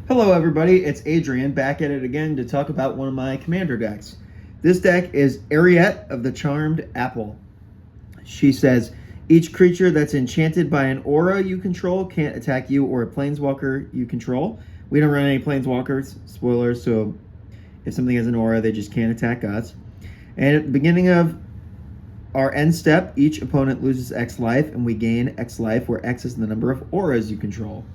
Hello everybody, it's Adrian back at it again to talk about one of my commander decks. This deck is Eriette of the Charmed Apple. She says, each creature that's enchanted by an aura you control can't attack you or a planeswalker you control. We don't run any planeswalkers, spoilers, so if something has an aura, they just can't attack us. And at the beginning of our end step, each opponent loses X life and we gain X life, where X is the number of auras you control.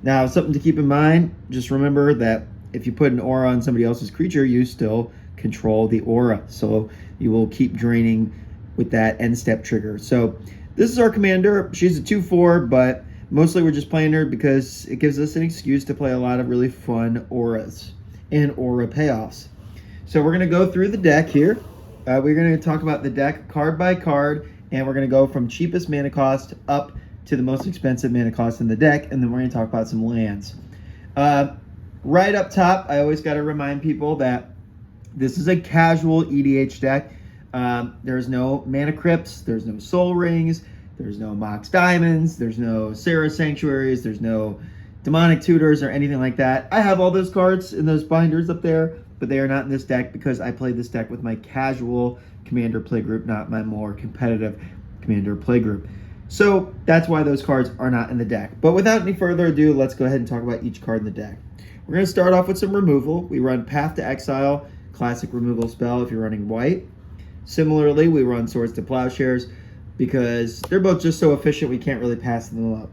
Now, something to keep in mind, just remember that if you put an aura on somebody else's creature, you still control the aura. So you will keep draining with that end step trigger. So this is our commander. She's a 2/4, but mostly we're just playing her because it gives us an excuse to play a lot of really fun auras and aura payoffs. So we're going to go through the deck here. We're going to talk about the deck card by card, and we're going to go from cheapest mana cost up to the most expensive mana cost in the deck, and then we're going to talk about some lands. Right up top, I always got to remind people that this is a casual EDH deck. There's no mana crypts, there's no soul rings, there's no mox diamonds, there's no Sarah sanctuaries, there's no demonic tutors or anything like that. I have all those cards in those binders up there, but they are not in this deck because I played this deck with my casual commander playgroup, not my more competitive commander playgroup. So that's why those cards are not in the deck. But without any further ado, let's go ahead and talk about each card in the deck. We're going to start off with some removal. We run Path to Exile, classic removal spell if you're running white. Similarly, we run Swords to Plowshares because they're both just so efficient we can't really pass them up.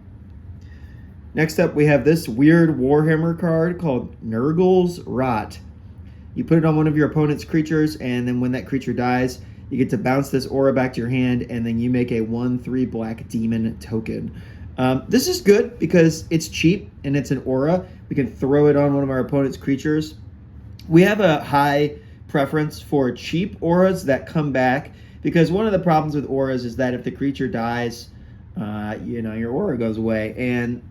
Next up, we have this weird Warhammer card called Nurgles Rot. You put it on one of your opponent's creatures, and then when that creature dies, you get to bounce this aura back to your hand, and then you make a 1/3 black demon token. This is good because it's cheap and it's an aura. We can throw it on one of our opponent's creatures. We have a high preference for cheap auras that come back, because one of the problems with auras is that if the creature dies, your aura goes away and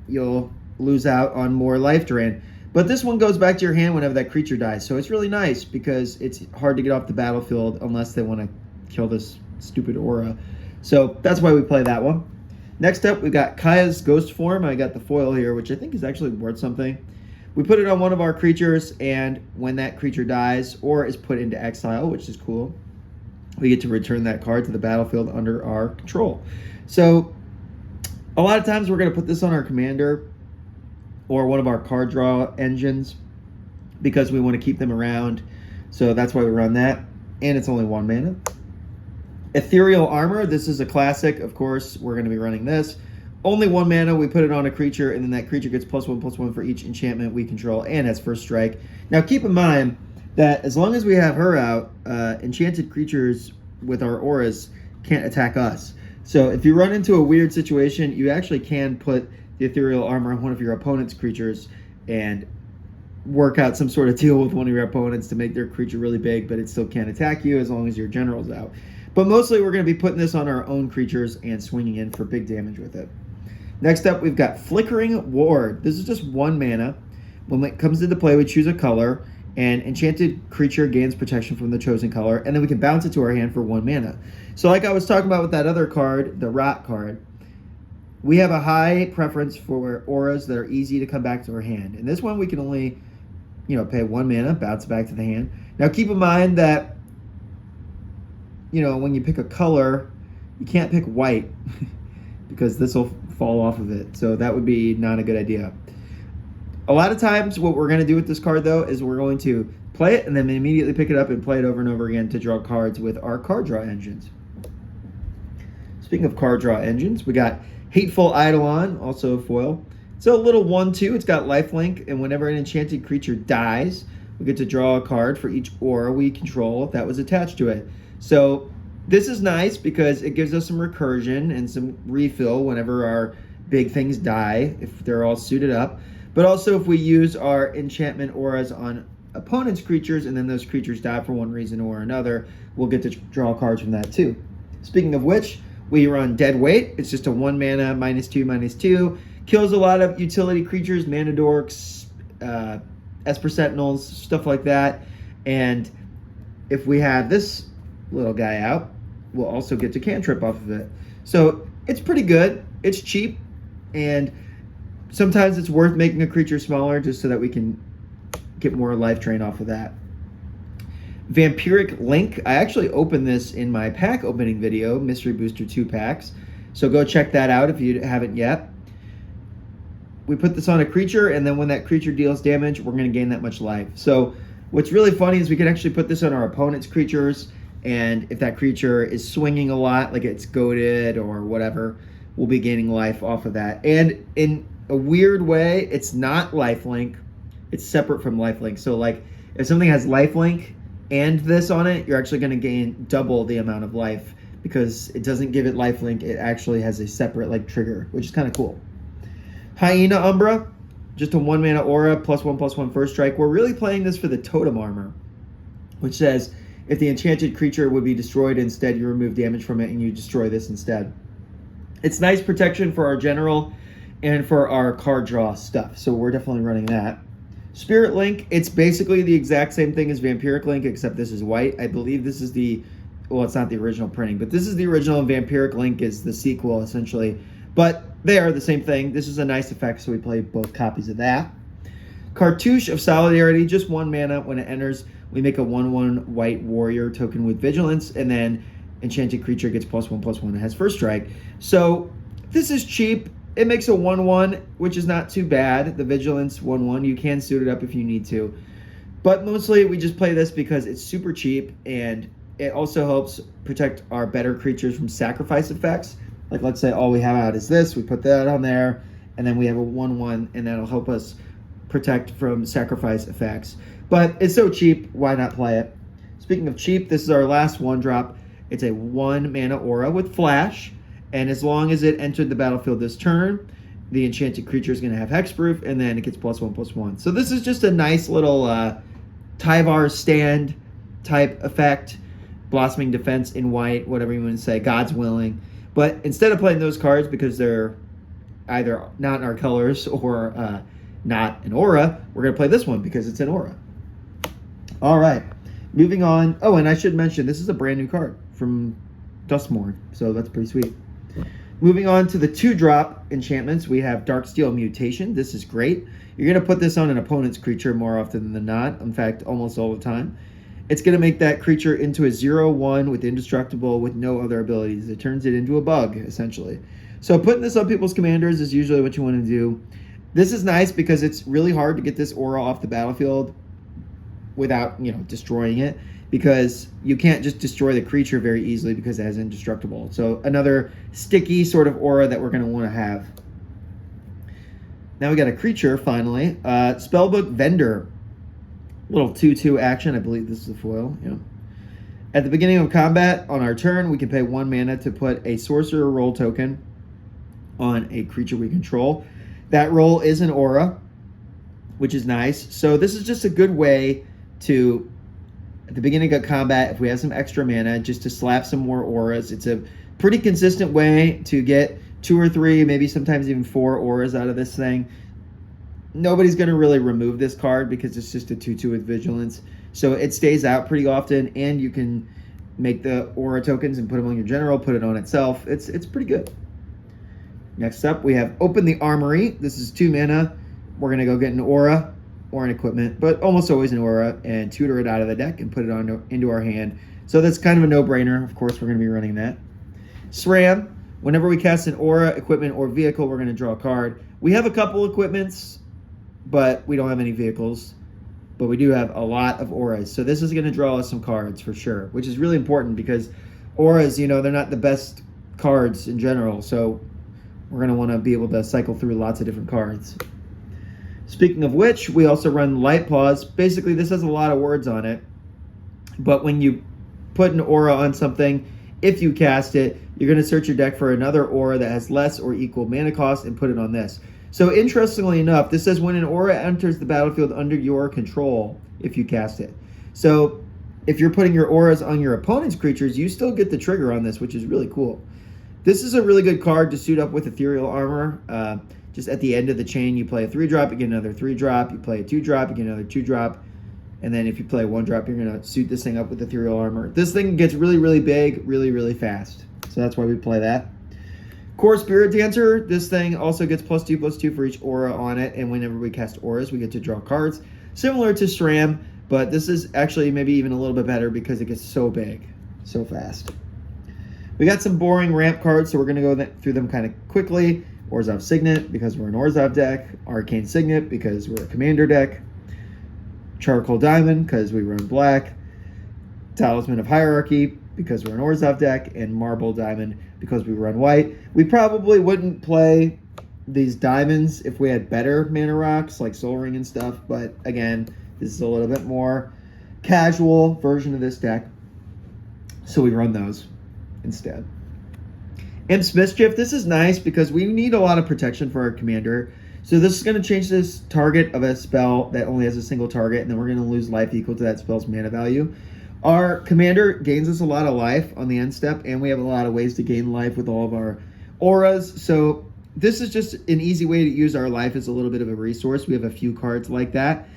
you'll lose out on more life drain. But this one goes back to your hand whenever that creature dies. So it's really nice because it's hard to get off the battlefield unless they want to kill this stupid aura. So that's why we play that one. Next up, we've got Kaya's Ghost Form. I got the foil here, which I think is actually worth something. We put it on one of our creatures, and when that creature dies or is put into exile, which is cool, we get to return that card to the battlefield under our control. So a lot of times we're going to put this on our commander or one of our card draw engines because we want to keep them around. So that's why we run that. And it's only 1 mana. Ethereal Armor. This is a classic. Of course, we're going to be running this. Only 1 mana. We put it on a creature, and then that creature gets +1/+1 for each enchantment we control and has first strike. Now, keep in mind that as long as we have her out, enchanted creatures with our auras can't attack us. So if you run into a weird situation, you actually can put the Ethereal Armor on one of your opponent's creatures and work out some sort of deal with one of your opponents to make their creature really big, but it still can't attack you as long as your general's out. But mostly we're going to be putting this on our own creatures and swinging in for big damage with it. Next up, we've got Flickering Ward. This is just 1 mana. When it comes into play, we choose a color, and enchanted creature gains protection from the chosen color, and then we can bounce it to our hand for 1 mana. So like I was talking about with that other card, the Rot card, we have a high preference for auras that are easy to come back to our hand. And this one we can only, pay 1 mana, bounce it back to the hand. Now keep in mind that, when you pick a color, you can't pick white because this will fall off of it. So that would be not a good idea. A lot of times what we're going to do with this card, though, is we're going to play it and then immediately pick it up and play it over and over again to draw cards with our card draw engines. Speaking of card draw engines, we got Hateful Idolon, also a foil. It's a little 1/2. It's got lifelink, and whenever an enchanted creature dies, we get to draw a card for each aura we control that was attached to it. So this is nice because it gives us some recursion and some refill whenever our big things die, if they're all suited up. But also if we use our enchantment auras on opponent's creatures and then those creatures die for one reason or another, we'll get to draw cards from that too. Speaking of which, we run Dead Weight. It's just a 1 mana, -2/-2. Kills a lot of utility creatures, mana dorks, Esper Sentinels, stuff like that. And if we have this little guy out, we'll also get to cantrip off of it. So it's pretty good. It's cheap. And sometimes it's worth making a creature smaller just so that we can get more life drain off of that. Vampiric Link. I actually opened this in my pack opening video, Mystery Booster 2 packs. So go check that out if you haven't yet. We put this on a creature, and then when that creature deals damage, we're going to gain that much life. So what's really funny is we can actually put this on our opponent's creatures, and if that creature is swinging a lot, like it's goaded or whatever, we'll be gaining life off of that. And in a weird way, it's not lifelink. It's separate from lifelink. So like if something has lifelink and this on it, you're actually going to gain double the amount of life because it doesn't give it lifelink. It actually has a separate like trigger, which is kind of cool. Hyena Umbra, just a 1-mana aura, +1/+1 first strike. We're really playing this for the totem armor, which says if the enchanted creature would be destroyed, instead you remove damage from it and you destroy this instead. It's nice protection for our general and for our card draw stuff, so we're definitely running that. Spirit Link, it's basically the exact same thing as Vampiric Link, except this is white. I believe this is the, well, it's not the original printing, but this is the original, and Vampiric Link is the sequel, essentially. But they are the same thing. This is a nice effect, so we play both copies of that. Cartouche of Solidarity, just 1 mana. When it enters, we make a 1/1 white warrior token with vigilance, and then enchanted creature gets +1/+1. It has first strike. So this is cheap. It makes a 1/1, which is not too bad. The vigilance 1/1, you can suit it up if you need to. But mostly we just play this because it's super cheap, and it also helps protect our better creatures from sacrifice effects. Like let's say all we have out is this, we put that on there, and then we have a 1/1, and that'll help us protect from sacrifice effects. But it's so cheap, why not play it? Speaking of cheap, this is our last 1-drop. It's a 1-mana aura with flash, and as long as it entered the battlefield this turn, the enchanted creature is going to have hexproof, and then it gets +1/+1. So this is just a nice little Tyvar stand type effect, blossoming defense in white, whatever you want to say, God's willing. But instead of playing those cards because they're either not in our colors or not an aura, we're going to play this one because it's an aura. All right, moving on. Oh, and I should mention, this is a brand new card from Duskmorn, so that's pretty sweet. Moving on to the 2-drop enchantments, we have Darksteel Mutation. This is great. You're going to put this on an opponent's creature more often than not. In fact, almost all the time. It's going to make that creature into a 0/1 with indestructible with no other abilities. It turns it into a bug, essentially. So putting this on people's commanders is usually what you want to do. This is nice because it's really hard to get this aura off the battlefield without, destroying it, because you can't just destroy the creature very easily because it has indestructible. So another sticky sort of aura that we're going to want to have. Now we got a creature, finally. Spellbook Vendor. Little 2/2 action. I believe this is a foil. Yeah. At the beginning of combat, on our turn, we can pay 1 mana to put a sorcerer roll token on a creature we control. That roll is an aura, which is nice. So this is just a good way to, at the beginning of combat, if we have some extra mana, just to slap some more auras. It's a pretty consistent way to get 2 or 3, maybe sometimes even 4 auras out of this thing. Nobody's going to really remove this card because it's just a 2/2 with vigilance. So it stays out pretty often, and you can make the aura tokens and put them on your general, put it on itself. It's pretty good. Next up, we have Open the Armory. This is 2 mana. We're going to go get an aura or an equipment, but almost always an aura, and tutor it out of the deck and put it into our hand. So that's kind of a no-brainer. Of course, we're going to be running that. SRAM. Whenever we cast an aura, equipment, or vehicle, we're going to draw a card. We have a couple equipments, but we don't have any vehicles, but we do have a lot of auras. So this is going to draw us some cards for sure, which is really important because auras, they're not the best cards in general. So we're going to want to be able to cycle through lots of different cards. Speaking of which, we also run Light Paws. Basically, this has a lot of words on it, but when you put an aura on something, if you cast it, you're going to search your deck for another aura that has less or equal mana cost and put it on this. So interestingly enough, this says when an aura enters the battlefield under your control, if you cast it. So if you're putting your auras on your opponent's creatures, you still get the trigger on this, which is really cool. This is a really good card to suit up with Ethereal Armor. Just at the end of the chain, you play a 3-drop, you get another 3-drop, you play a 2-drop, you get another 2-drop, and then if you play a 1-drop, you're going to suit this thing up with Ethereal Armor. This thing gets really, really big, really, really fast. So that's why we play that. Core Spirit Dancer, this thing also gets +2/+2 for each aura on it, and whenever we cast auras, we get to draw cards. Similar to SRAM, but this is actually maybe even a little bit better because it gets so big, so fast. We got some boring ramp cards, so we're going to go through them kind of quickly. Orzhov Signet, because we're an Orzhov deck. Arcane Signet, because we're a commander deck. Charcoal Diamond, because we run black. Talisman of Hierarchy, because we're an Orzhov deck. And Marble Diamond, because we run white. We probably wouldn't play these diamonds if we had better mana rocks, like Soul Ring and stuff. But again, this is a little bit more casual version of this deck. So we run those instead. Imp's Mischief, this is nice because we need a lot of protection for our commander. So this is going to change this target of a spell that only has a single target, and then we're going to lose life equal to that spell's mana value. Our commander gains us a lot of life on the end step, and we have a lot of ways to gain life with all of our auras. So this is just an easy way to use our life as a little bit of a resource. We have a few cards like that.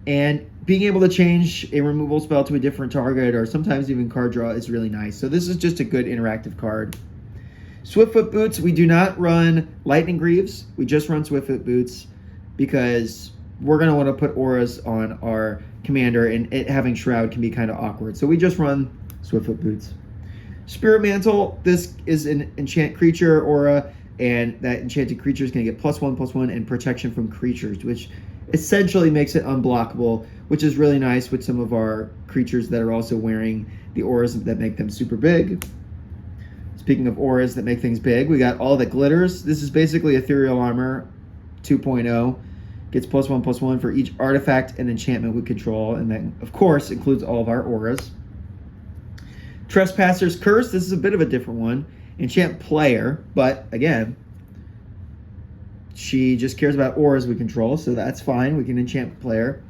And being able to change a removal spell to a different target, or sometimes even card draw, is really nice. So this is just a good interactive card. Swiftfoot Boots, we do not run Lightning Greaves. We just run Swiftfoot Boots because we're going to want to put auras on our commander, and it having Shroud can be kind of awkward. So we just run Swiftfoot Boots. Spirit Mantle, this is an enchant creature aura, and that enchanted creature is going to get +1/+1 and protection from creatures, which essentially makes it unblockable, which is really nice with some of our creatures that are also wearing the auras that make them super big. Speaking of auras that make things big, we got All That Glitters. This is basically Ethereal Armor 2.0. Gets +1/+1 for each artifact and enchantment we control, and that, of course, includes all of our auras. Trespasser's Curse. This is a bit of a different one. Enchant player, but again, she just cares about auras we control, so that's fine. We can enchant player.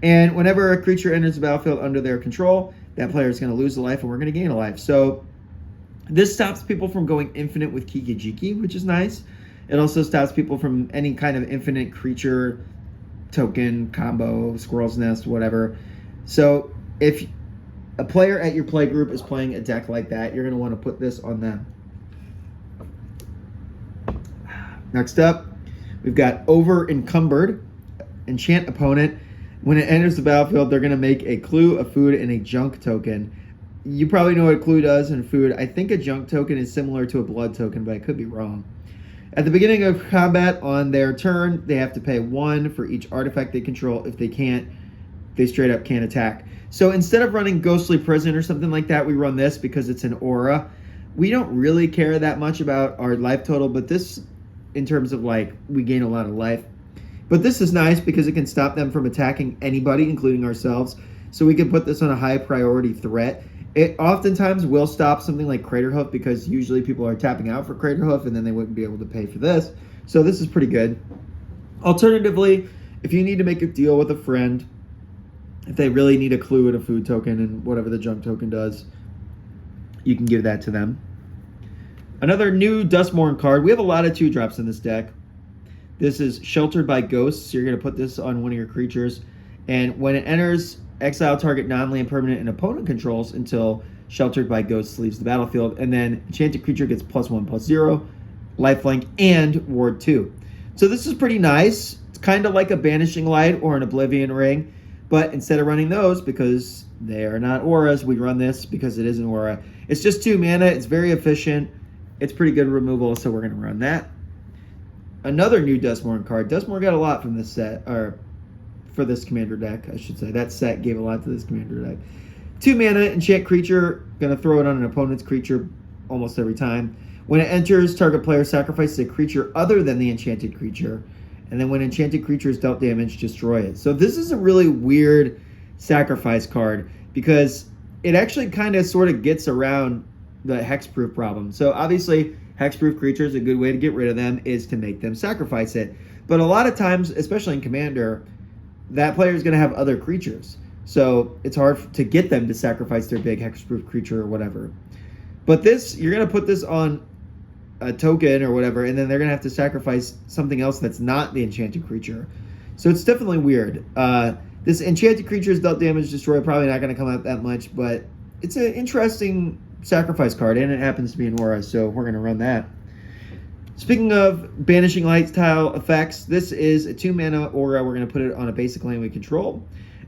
And whenever a creature enters the battlefield under their control, that player is going to lose a life, and we're going to gain a life. So this stops people from going infinite with Kikijiki, which is nice. It also stops people from any kind of infinite creature token combo, Squirrel's Nest, whatever. So if a player at your play group is playing a deck like that, you're going to want to put this on them. Next up, we've got Over Encumbered. Enchant opponent. When it enters the battlefield, they're going to make a clue, a food, and a junk token. You probably know what a clue does and food. I think a junk token is similar to a blood token, but I could be wrong. At the beginning of combat on their turn, they have to pay 1 for each artifact they control. If they can't, they straight up can't attack. So instead of running Ghostly Prison or something like that, we run this because it's an aura. We don't really care that much about our life total, but this, in terms of like, we gain a lot of life. But this is nice because it can stop them from attacking anybody, including ourselves. So we can put this on a high priority threat. It oftentimes will stop something like Craterhoof because usually people are tapping out for Craterhoof and then they wouldn't be able to pay for this. So this is pretty good. Alternatively, if you need to make a deal with a friend, if they really need a clue and a food token and whatever the junk token does, you can give that to them. Another new Duskmourn card. We have a lot of 2-drops in this deck. This is Sheltered by Ghosts. So you're going to put this on one of your creatures. And when it enters, exile target non-land permanent and opponent controls until Sheltered by Ghosts leaves the battlefield. And then enchanted creature gets +1/+0, lifelink, and ward 2. So this is pretty nice. It's kind of like a Banishing Light or an Oblivion Ring. But instead of running those, because they are not auras, we run this because it is an aura. It's just 2 mana. It's very efficient. It's pretty good removal, so we're going to run that. Another new Duskmourn card. Duskmourn got a lot from this set, or for this commander deck, I should say. That set gave a lot to this commander deck. 2 mana, enchant creature. Going to throw it on an opponent's creature almost every time. When it enters, target player sacrifices a creature other than the enchanted creature. And then when enchanted creature is dealt damage, destroy it. So this is a really weird sacrifice card because it actually kind of sort of gets around the hexproof problem. So obviously, hexproof creatures, a good way to get rid of them is to make them sacrifice it. But a lot of times, especially in Commander, that player is going to have other creatures. So it's hard to get them to sacrifice their big hexproof creature or whatever. But this, you're going to put this on a token or whatever, and then they're going to have to sacrifice something else that's not the enchanted creature. So it's definitely weird. This enchanted creature is dealt damage, destroy, probably not going to come out that much, but it's an interesting sacrifice card, and it happens to be an aura, so we're going to run that. Speaking of Banishing Light tile effects, this is a 2-mana aura. We're going to put it on a basic land we control,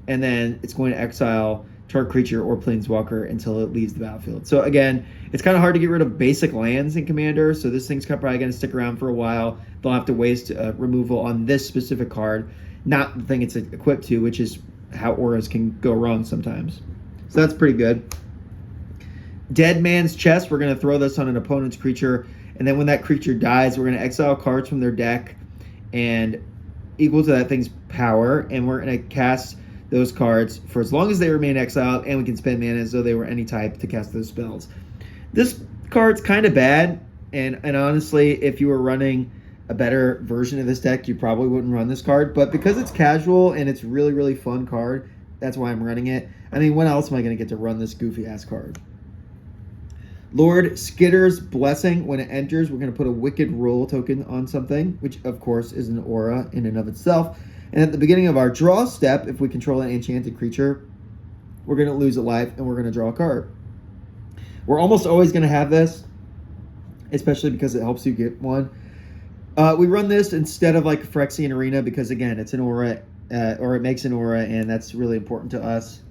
and then it's going to exile target creature or planeswalker until it leaves the battlefield. So again, it's kind of hard to get rid of basic lands in Commander, so this thing's probably going to stick around for a while. They'll have to waste removal on this specific card, not the thing it's equipped to, which is how auras can go wrong sometimes. So that's pretty good. Dead Man's Chest, we're going to throw this on an opponent's creature, and then when that creature dies, we're going to exile cards from their deck and equal to that thing's power, and we're going to cast those cards for as long as they remain exiled, and we can spend mana as though they were any type to cast those spells. This card's kind of bad, and honestly, if you were running a better version of this deck, you probably wouldn't run this card, but because it's casual and it's really, really fun card, that's why I'm running it. I mean, when else am I going to get to run this goofy-ass card? Lord Skitter's Blessing. When it enters, we're going to put a Wicked Roll token on something, which of course is an aura in and of itself. And at the beginning of our draw step, if we control an enchanted creature, we're going to lose a life and we're going to draw a card. We're almost always going to have this, especially because it helps you get one. We run this instead of like Phyrexian Arena because, again, it's an aura, or it makes an aura, and that's really important to us.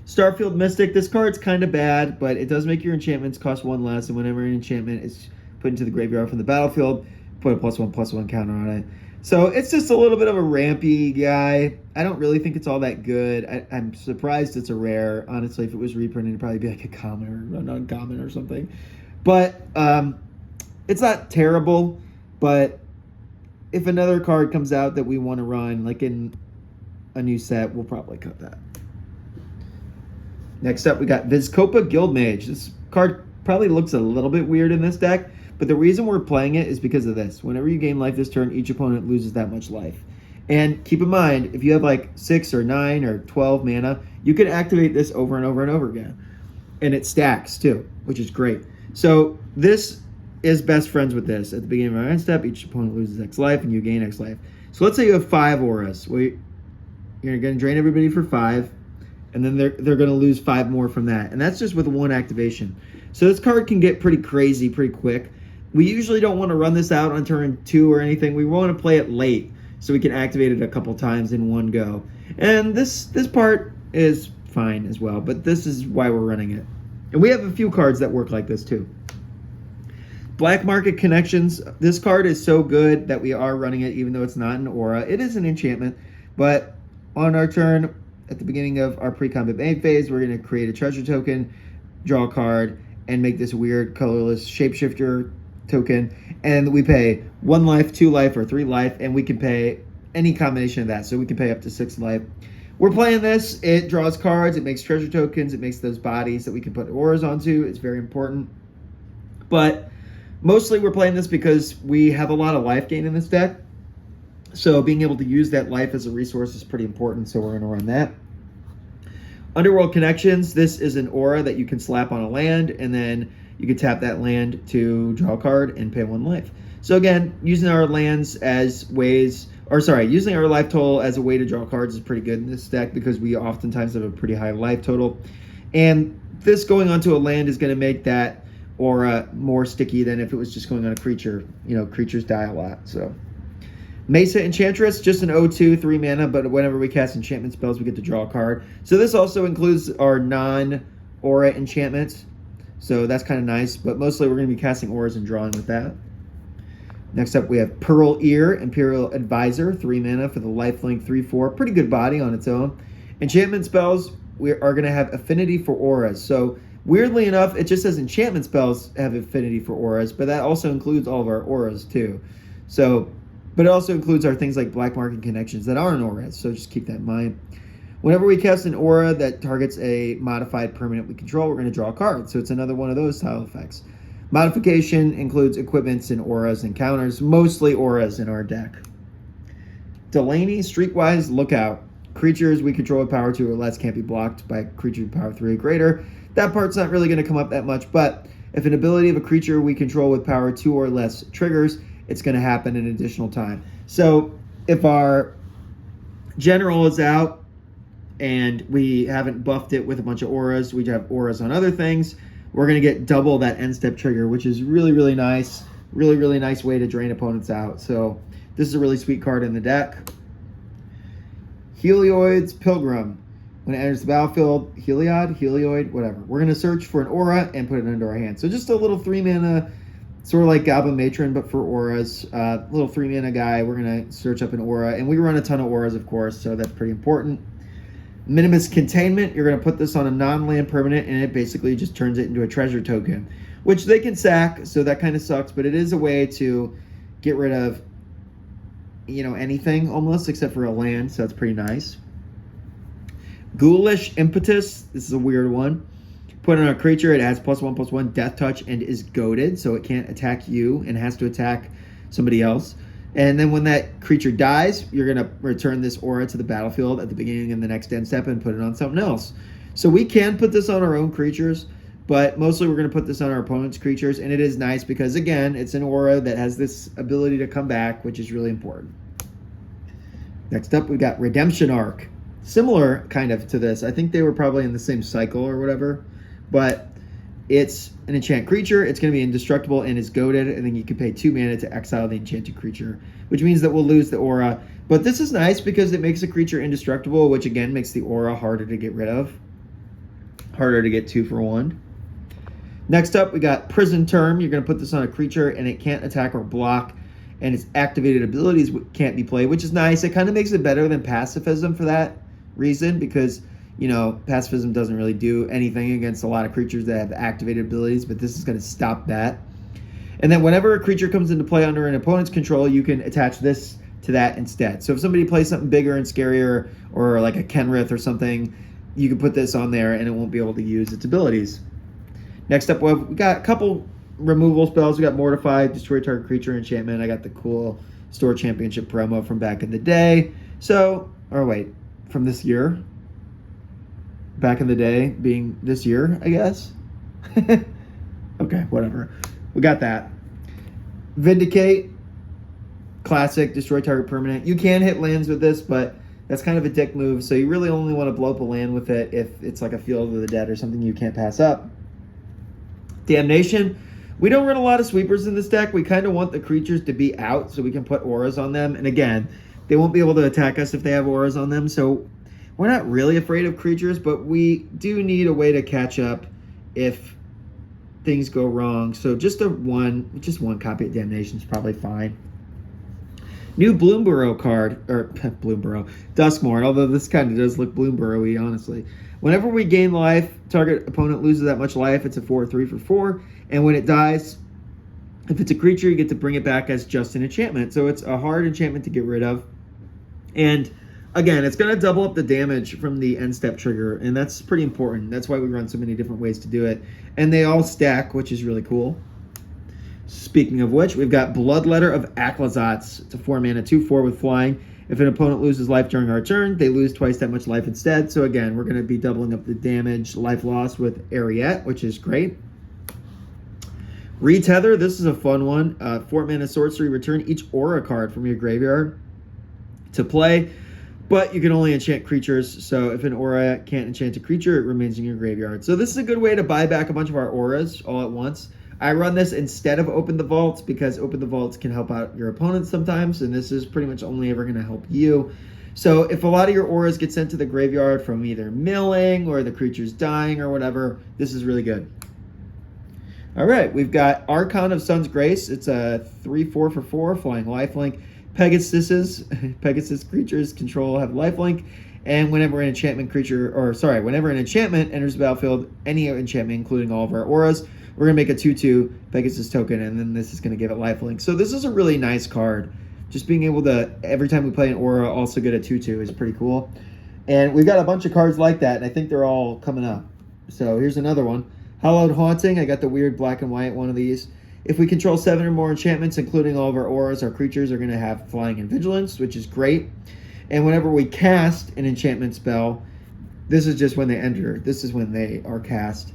Starfield Mystic, this card's kind of bad, but it does make your enchantments cost 1 less, and whenever an enchantment is put into the graveyard from the battlefield, put a +1/+1 counter on it. So it's just a little bit of a rampy guy. I don't really think it's all that good. I'm surprised it's a rare. Honestly, if it was reprinted, it'd probably be like a common or an uncommon or something. But it's not terrible, but if another card comes out that we want to run, like in a new set, we'll probably cut that. Next up, we got Vizkopa Guildmage. This card probably looks a little bit weird in this deck, but the reason we're playing it is because of this. Whenever you gain life this turn, each opponent loses that much life. And keep in mind, if you have like 6 or 9 or 12 mana, you can activate this over and over and over again. And it stacks too, which is great. So this is best friends with this. At the beginning of our end step, each opponent loses X life and you gain X life. So let's say you have 5 auras. Well, you're going to drain everybody for 5. And then they're going to lose 5 more from that. And that's just with 1 activation. So this card can get pretty crazy pretty quick. We usually don't want to run this out on turn 2 or anything. We want to play it late so we can activate it a couple times in one go. And this part is fine as well, but this is why we're running it. And we have a few cards that work like this too. Black Market Connections. This card is so good that we are running it even though it's not an aura. It is an enchantment, but on our turn, at the beginning of our pre-combat main phase, we're going to create a treasure token, draw a card, and make this weird colorless shapeshifter token. And we pay 1 life, 2 life, or 3 life, and we can pay any combination of that. So we can pay up to 6 life. We're playing this. It draws cards. It makes treasure tokens. It makes those bodies that we can put auras onto. It's very important. But mostly we're playing this because we have a lot of life gain in this deck. So being able to use that life as a resource is pretty important, so we're going to run that. Underworld Connections, this is an aura that you can slap on a land, and then you can tap that land to draw a card and pay 1 life. So again, using our lands as ways, using our life total as a way to draw cards is pretty good in this deck because we oftentimes have a pretty high life total. And this going onto a land is going to make that aura more sticky than if it was just going on a creature. You know, creatures die a lot, so... Mesa Enchantress, just an 0/2, 3 mana, but whenever we cast enchantment spells, we get to draw a card. So this also includes our non-aura enchantments. So that's kind of nice, but mostly we're going to be casting auras and drawing with that. Next up, we have Pearl Ear, Imperial Adviser, 3 mana for the lifelink 3/4. Pretty good body on its own. Enchantment spells, we are going to have affinity for auras. So weirdly enough, it just says enchantment spells have affinity for auras, but that also includes all of our auras too. So... but it also includes our things like Black Market Connections that aren't auras, so just keep that in mind. Whenever we cast an aura that targets a modified permanent we control, we're going to draw a card. So it's another one of those style effects. Modification includes equipments and auras and counters, mostly auras in our deck. Delany, Streetwise Lookout. Creatures we control with power 2 or less can't be blocked by a creature with power 3 or greater. That part's not really going to come up that much, but if an ability of a creature we control with power 2 or less triggers, it's going to happen in additional time. So if our general is out and we haven't buffed it with a bunch of auras, we have auras on other things, we're going to get double that end step trigger, which is really, really nice. Really, really nice way to drain opponents out. So this is a really sweet card in the deck. Helioid's Pilgrim. When it enters the battlefield, Helioid, whatever. We're going to search for an aura and put it into our hand. So just a little 3-mana, sort of like Goblin Matron, but for auras. Little 3-mana guy. We're going to search up an aura. And we run a ton of auras, of course, so that's pretty important. Minimus Containment. You're going to put this on a non-land permanent, and it basically just turns it into a treasure token, which they can sack, so that kind of sucks, but it is a way to get rid of, you know, anything almost, except for a land, so that's pretty nice. Ghoulish Impetus. This is a weird one. Put on a creature, it adds +1/+1 death touch and is goaded, so it can't attack you and has to attack somebody else. And then when that creature dies, you're going to return this aura to the battlefield at the beginning of the next end step and put it on something else. So we can put this on our own creatures, but mostly we're going to put this on our opponent's creatures, and it is nice because, again, it's an aura that has this ability to come back, which is really important. Next up, we've got Redemption Arc. Similar kind of to this. I think they were probably in the same cycle or whatever, but it's an enchant creature. It's going to be indestructible and is goaded, and then you can pay 2 mana to exile the enchanted creature, which means that we'll lose the aura. But this is nice because it makes a creature indestructible, which again makes the aura harder to get rid of. Harder to get 2 for 1. Next up, we got Prison Term. You're going to put this on a creature, and it can't attack or block, and its activated abilities can't be played, which is nice. It kind of makes it better than Pacifism for that reason, because, you know, Pacifism doesn't really do anything against a lot of creatures that have activated abilities, but this is going to stop that. And then whenever a creature comes into play under an opponent's control, you can attach this to that instead. So if somebody plays something bigger and scarier, or like a Kenrith or something, you can put this on there and it won't be able to use its abilities. Next up, we got a couple removal spells. We got Mortify, Destroy Target Creature, Enchantment. I got the cool Store Championship promo from back in the day. So, or wait, from this year. Back in the day being this year, I guess. Okay, whatever. We got that. Vindicate, classic, destroy target permanent. You can hit lands with this, but that's kind of a dick move, so you really only want to blow up a land with it if it's like a Field of the Dead or something you can't pass up. Damnation. We don't run a lot of sweepers in this deck. We kind of want the creatures to be out so we can put auras on them. And again, they won't be able to attack us if they have auras on them, so we're not really afraid of creatures, but we do need a way to catch up if things go wrong. So just one copy of Damnation is probably fine. New Bloomburrow card, or Bloomburrow, Duskmourn, although this kind of does look Bloomburrow-y, honestly. Whenever we gain life, target opponent loses that much life. It's a 4/3 for 4, and when it dies, if it's a creature, you get to bring it back as just an enchantment. So it's a hard enchantment to get rid of. And again, it's going to double up the damage from the end step trigger, and that's pretty important. That's why we run so many different ways to do it. And they all stack, which is really cool. Speaking of which, we've got Bloodletter of Aclazotz. It's a 4-mana 2/4 with flying. If an opponent loses life during our turn, they lose twice that much life instead. So again, we're going to be doubling up the damage, life loss with Eriette, which is great. Retether, this is a fun one. 4-mana sorcery, return each aura card from your graveyard to play, but you can only enchant creatures. So if an aura can't enchant a creature, it remains in your graveyard. So this is a good way to buy back a bunch of our auras all at once. I run this instead of Open the Vaults because Open the Vaults can help out your opponents sometimes, and this is pretty much only ever going to help you. So if a lot of your auras get sent to the graveyard from either milling or the creature's dying or whatever, this is really good. All right, we've got Archon of Sun's Grace. It's a 3/4 for 4, flying lifelink. Pegasus creatures control have lifelink, and whenever an enchantment enters the battlefield, any enchantment, including all of our auras, we're going to make a 2/2 Pegasus token, and then this is going to give it lifelink. So this is a really nice card. Just being able to, every time we play an aura, also get a 2/2 is pretty cool. And we've got a bunch of cards like that, and I think they're all coming up. So here's another one. Hallowed Haunting. I got the weird black and white one of these. If we control 7 or more enchantments, including all of our auras, our creatures are going to have flying and vigilance, which is great. And whenever we cast an enchantment spell, this is just when they enter. This is when they are cast.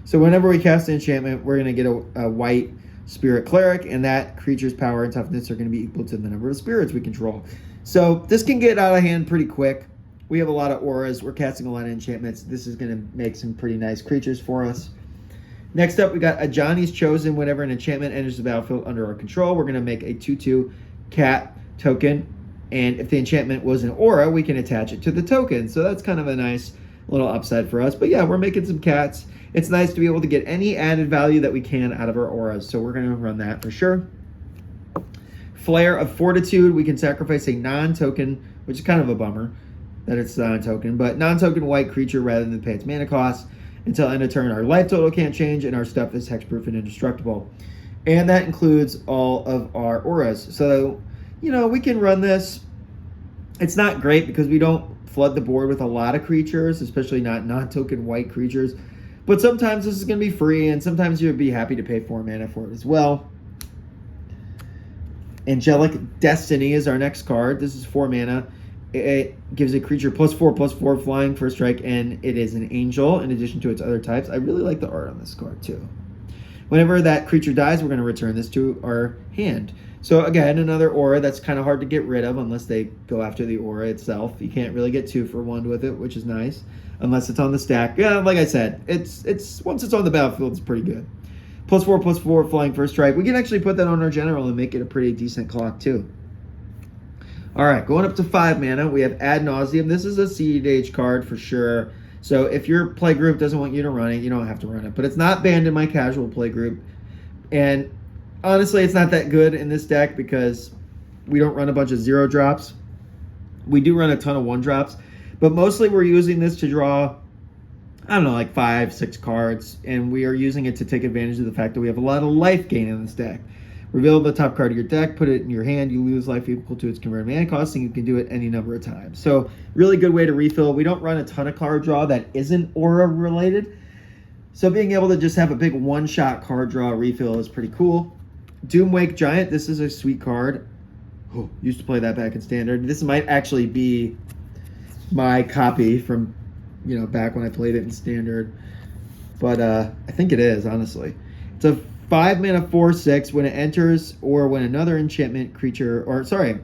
So whenever we cast an enchantment, we're going to get a white Spirit Cleric, and that creature's power and toughness are going to be equal to the number of spirits we control. So this can get out of hand pretty quick. We have a lot of auras. We're casting a lot of enchantments. This is going to make some pretty nice creatures for us. Next up, we got a Johnny's Chosen. Whenever an enchantment enters the battlefield under our control, we're going to make a 2/2 cat token. And if the enchantment was an aura, we can attach it to the token. So that's kind of a nice little upside for us. But yeah, we're making some cats. It's nice to be able to get any added value that we can out of our auras. So we're going to run that for sure. Flare of Fortitude. We can sacrifice a non-token, which is kind of a bummer that it's non-token, but non-token white creature rather than pay its mana cost. Until end of turn, our life total can't change, and our stuff is hexproof and indestructible. And that includes all of our auras. So, you know, we can run this. It's not great because we don't flood the board with a lot of creatures, especially not non-token white creatures. But sometimes this is going to be free, and sometimes you'll be happy to pay 4 mana for it as well. Angelic Destiny is our next card. This is 4 mana. It gives a creature +4/+4 flying for a strike, and it is an angel in addition to its other types. I really like the art on this card too. Whenever that creature dies, we're going to return this to our hand. So again, another aura that's kind of hard to get rid of unless they go after the aura itself. You can't really get 2 for 1 with it, which is nice, unless it's on the stack. Yeah, like I said, it's once it's on the battlefield, it's pretty good. +4/+4 flying for a strike. We can actually put that on our general and make it a pretty decent clock too. All right, going up to 5 mana, we have Ad Nauseam. This is a CEDH card for sure. So if your play group doesn't want you to run it, you don't have to run it. But it's not banned in my casual play group. And honestly, it's not that good in this deck because we don't run a bunch of 0 drops. We do run a ton of 1 drops. But mostly we're using this to draw, I don't know, like 5, 6 cards. And we are using it to take advantage of the fact that we have a lot of life gain in this deck. Reveal the top card of your deck, put it in your hand, you lose life equal to its converted mana cost, and you can do it any number of times. So, really good way to refill. We don't run a ton of card draw that isn't aura related. So, being able to just have a big one-shot card draw refill is pretty cool. Doomwake Giant, this is a sweet card. Oh, used to play that back in Standard. This might actually be my copy from, you know, back when I played it in Standard. But I think it is, honestly. It's a 5 mana 4/6 when it enters or when another enchantment creature, or sorry,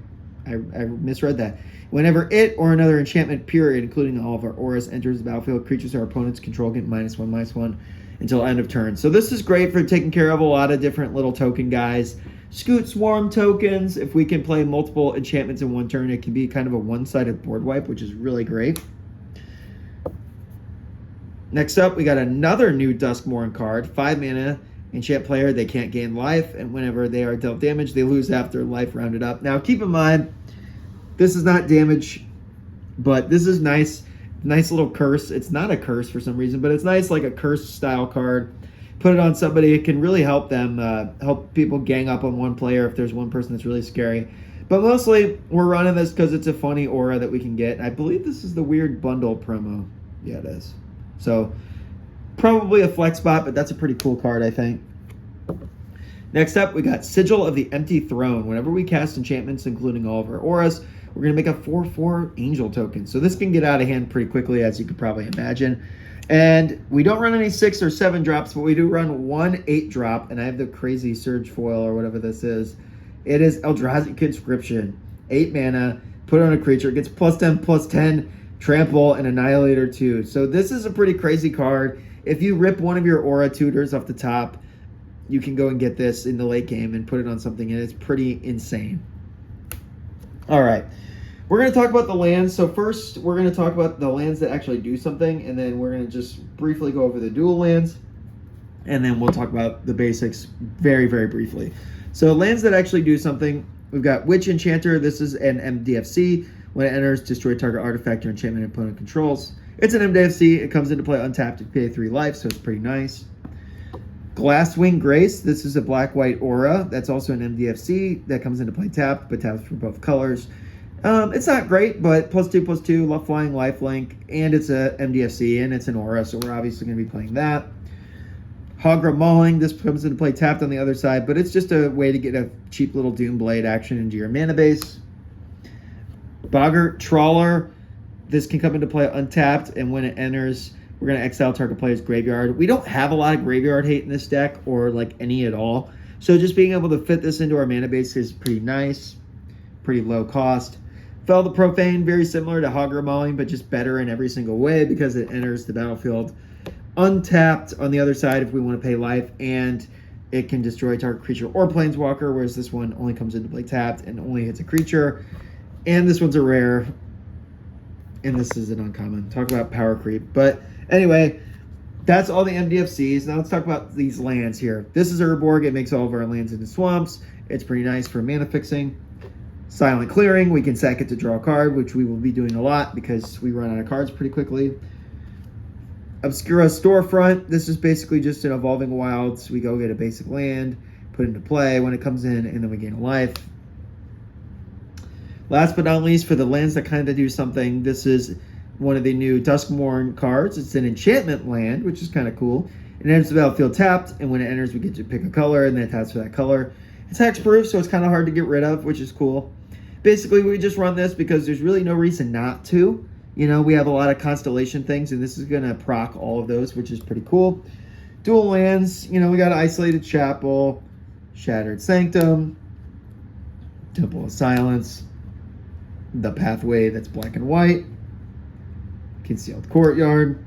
I misread that. Whenever it or another enchantment period, including all of our auras, enters the battlefield, creatures our opponents control get -1/-1 until end of turn. So this is great for taking care of a lot of different little token guys. Scoot Swarm tokens. If we can play multiple enchantments in one turn, it can be kind of a one-sided board wipe, which is really great. Next up, we got another new Dusk MN card, 5 mana. Enchant player, they can't gain life, and whenever they are dealt damage, they lose after life rounded up. Now, keep in mind, this is not damage, but this is nice little curse. It's not a curse for some reason, but it's nice, like a curse style card. Put it on somebody, it can really help them, help people gang up on one player if there's one person that's really scary. But mostly, we're running this because it's a funny aura that we can get. I believe this is the weird bundle promo. Yeah, it is. So, probably a flex spot, but that's a pretty cool card, I think. Next up, we got Sigil of the Empty Throne. Whenever we cast enchantments, including all of our auras, we're going to make a 4/4 angel token. So this can get out of hand pretty quickly, as you could probably imagine. And we don't run any 6 or 7 drops, but we do run 1 8 drop, and I have the crazy Surge Foil or whatever this is. It is Eldrazi Conscription. 8 mana, put on a creature, it gets +10/+10, trample, and Annihilator 2. So this is a pretty crazy card. If you rip one of your aura tutors off the top, you can go and get this in the late game and put it on something, and it's pretty insane. All right. We're going to talk about the lands. So first, we're going to talk about the lands that actually do something, and then we're going to just briefly go over the dual lands, and then we'll talk about the basics very, very briefly. So lands that actually do something, we've got Witch Enchanter. This is an MDFC. When it enters, destroy target artifact or enchantment opponent controls. It's an MDFC. It comes into play untapped to pay 3 life, so it's pretty nice. Glasswing Grace. This is a black-white aura. That's also an MDFC that comes into play tapped, but taps for both colors. It's not great, but +2/+2, love flying, lifelink, and it's a MDFC, and it's an aura, so we're obviously going to be playing that. Hogra Mauling. This comes into play tapped on the other side, but it's just a way to get a cheap little Doomblade action into your mana base. Boggart Trawler. This can come into play untapped, and when it enters, we're going to exile target player's graveyard. We don't have a lot of graveyard hate in this deck, or like any at all. So just being able to fit this into our mana base is pretty nice. Pretty low cost. Fel the Profane, very similar to Hogra Mauling, but just better in every single way because it enters the battlefield untapped on the other side if we want to pay life, and it can destroy target creature or planeswalker, whereas this one only comes into play tapped and only hits a creature. And this one's a rare, and this is an uncommon. Talk about power creep. But anyway, that's all the MDFCs. Now let's talk about these lands here. This is Urborg. It makes all of our lands into swamps. It's pretty nice for mana fixing. Silent Clearing. We can sack it to draw a card, which we will be doing a lot because we run out of cards pretty quickly. Obscura Storefront. This is basically just an Evolving Wilds. We go get a basic land, put it into play when it comes in, and then we gain a life. Last but not least, for the lands that kind of do something, this is one of the new Duskmourn cards. It's an enchantment land, which is kind of cool. It enters the battlefield tapped, and when it enters, we get to pick a color, and then it taps for that color. It's hexproof, so it's kind of hard to get rid of, which is cool. Basically, we just run this because there's really no reason not to. You know, we have a lot of constellation things, and this is going to proc all of those, which is pretty cool. Dual lands, you know, we got Isolated Chapel, Shattered Sanctum, Temple of Silence, the Pathway that's black and white, Concealed Courtyard,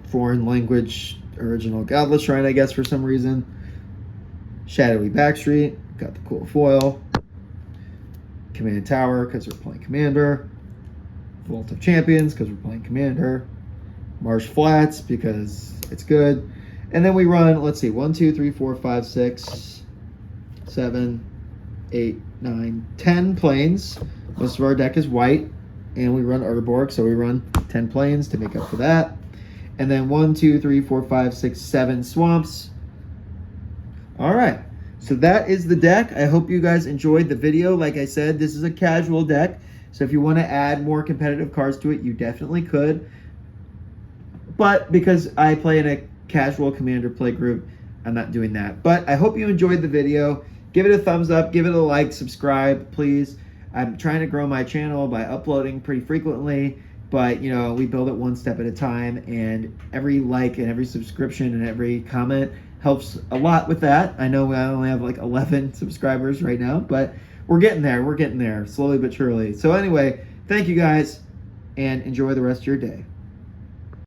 foreign language original Godless Shrine, I guess, for some reason. Shadowy Backstreet, got the cool foil. Command Tower, because we're playing Commander. Vault of Champions, because we're playing Commander. Marsh Flats, because it's good. And then we run, let's see, 1, 2, 3, 4, 5, 6, 7, 8, 9, 10 planes. Most of our deck is white. And we run Urborg, so we run 10 planes to make up for that. And then 1, 2, 3, 4, 5, 6, 7 swamps. All right. So that is the deck. I hope you guys enjoyed the video. Like I said, this is a casual deck. So if you want to add more competitive cards to it, you definitely could. But because I play in a casual Commander play group, I'm not doing that. But I hope you enjoyed the video. Give it a thumbs up. Give it a like. Subscribe, please. I'm trying to grow my channel by uploading pretty frequently. But, you know, we build it one step at a time. And every like and every subscription and every comment helps a lot with that. I know I only have like 11 subscribers right now, but we're getting there. We're getting there slowly but surely. So anyway, thank you guys and enjoy the rest of your day.